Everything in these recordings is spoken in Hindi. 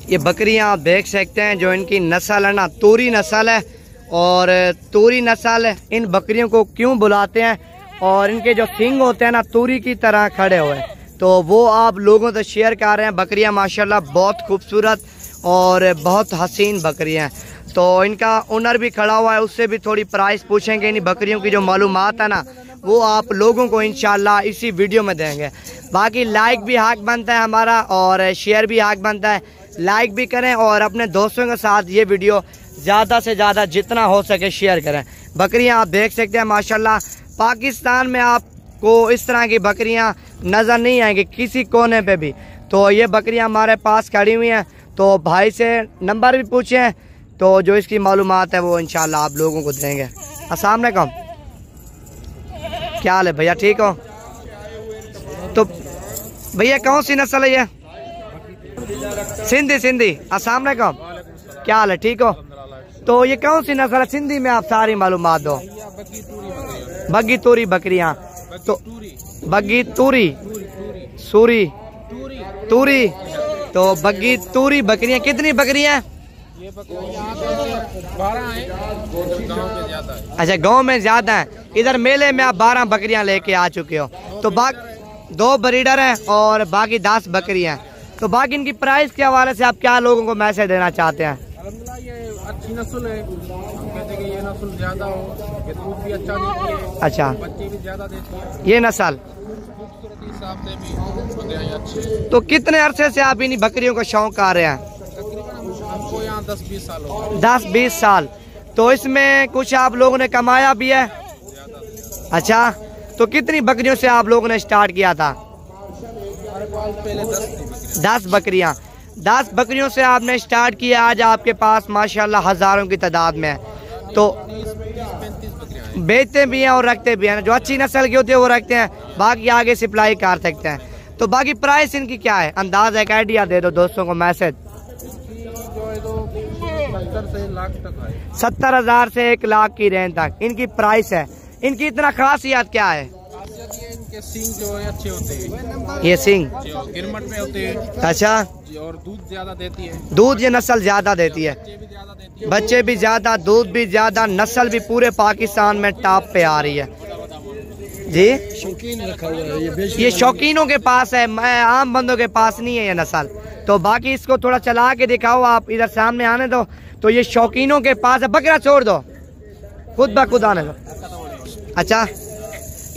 ये बकरियां आप देख सकते हैं, जो इनकी नस्ल है ना, तूरी नस्ल है। और तूरी नस्ल इन बकरियों को क्यों बुलाते हैं, और इनके जो सींग होते हैं ना, तूरी की तरह खड़े हुए, तो वो आप लोगों से शेयर कर रहे हैं। बकरियां माशाल्लाह बहुत खूबसूरत और बहुत हसीन बकरियां हैं। तो इनका ओनर भी खड़ा हुआ है, उससे भी थोड़ी प्राइस पूछेंगे। इन बकरियों की जो मालूमात है ना, वो आप लोगों को इंशाल्लाह इसी वीडियो में देंगे। बाकी लाइक भी हक बनता है हमारा, और शेयर भी हक बनता है। लाइक भी करें और अपने दोस्तों के साथ ये वीडियो ज़्यादा से ज़्यादा जितना हो सके शेयर करें। बकरियां आप देख सकते हैं माशाल्लाह, पाकिस्तान में आपको इस तरह की बकरियां नज़र नहीं आएंगी किसी कोने पे भी। तो ये बकरियां हमारे पास खड़ी हुई हैं, तो भाई से नंबर भी पूछें, तो जो इसकी मालूमात है वो इंशाल्लाह आप लोगों को देंगे। अस्सलाम वालेकुम, क्या हाल है भैया, ठीक हो? तो भैया कौन सी नस्ल है ये? सिंधी। अस्सलाम वालेकुम, क्या हाल है, ठीक हो? तो ये कौन सी नस्ल है सिंधी में, आप सारी मालूमात दो। बग्गी तूरी बकरियां, तो बग्गी तूरी सूरी तूरी, तो बग्गी तूरी बकरियां कितनी बकरियां? ये बकरियां 12 हैं, अच्छा गांव में ज्यादा है। इधर मेले में आप 12 बकरियां लेके आ चुके हो। तो बाकी 2 ब्रीडर हैं और बाकी 10 बकरियां हैं। तो बाकी इनकी प्राइस के हवाले से आप क्या लोगों को मैसेज देना चाहते हैं? अल्हम्दुलिल्लाह ये अच्छी नस्ल है, हम कहते हैं कि ये नस्ल ज्यादा हो, ये दूध भी अच्छा देती है, अच्छा, बच्चे भी ज्यादा देती है। ये नस्ल खूबसूरती हिसाब से भी बकरियां अच्छी। तो कितने अरसे से आप इन बकरियों का शौक कर रहे हैं? तकरीबन हमको यहाँ 10-20 साल हो गए। 10-20 साल। तो इसमें कुछ आप लोगों ने कमाया भी है? अच्छा, तो कितनी बकरियों से आप लोगों ने स्टार्ट किया था? हमारे पास पहले 10 बकरियां। 10 बकरियों से आपने स्टार्ट किया, आज आपके पास माशाल्लाह हजारों की तादाद में है। तो 30-35 बकरियां बेचते भी हैं और रखते भी हैं, जो अच्छी नस्ल के होते हैं वो रखते हैं, बाकी आगे सप्लाई कर सकते हैं। तो बाकी प्राइस इनकी क्या है, अंदाज एक आइडिया दे दो दोस्तों को मैसेज। जो है तो 70 से लाख तक है। 70,000 से 1 लाख की रेंज तक इनकी प्राइस है। इनकी इतना खासियत क्या है? इनके सींग जो है अच्छे होते हैं, ये सिंग गिरमट में होते हैं। अच्छा, और दूध ज्यादा देती है, दूध ये नस्ल ज्यादा देती है, बच्चे भी ज्यादा देती है। बच्चे भी ज्यादा, दूध भी ज्यादा, नस्ल भी पूरे पाकिस्तान में टॉप पे आ रही है जी। शौकीन रखा हुआ है ये शौकीनों के पास है, मैं आम बंदों के पास नहीं है ये नस्ल। तो बाकी इसको थोड़ा चला के दिखाओ, आप इधर सामने आने दो। तो ये शौकीनों के पास है, बकरा छोड़ दो, खुद ब खुद आने दो। अच्छा,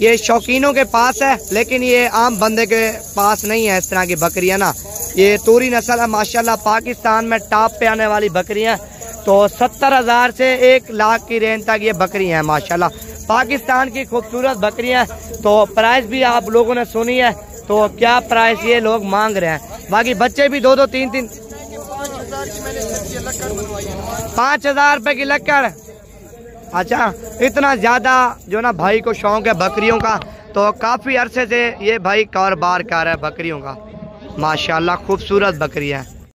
ये शौकीनों के पास है, लेकिन ये आम बंदे के पास नहीं है इस तरह की बकरियां ना। ये तूरी नस्ल है माशाल्लाह, पाकिस्तान में टॉप पे आने वाली बकरियां। तो 70,000 से 1 लाख की रेंज तक ये बकरियां हैं माशाल्लाह, पाकिस्तान की खूबसूरत बकरियां। तो प्राइस भी आप लोगों ने सुनी है, तो क्या प्राइस ये लोग मांग रहे हैं। बाकी बच्चे भी 2-2, 3-3, 5,000 रुपए की लक्कड़। अच्छा, इतना ज़्यादा जो ना भाई को शौक है बकरियों का, तो काफ़ी अरसे से ये भाई कारोबार कर रहा है बकरियों का। माशाल्लाह खूबसूरत बकरियां है।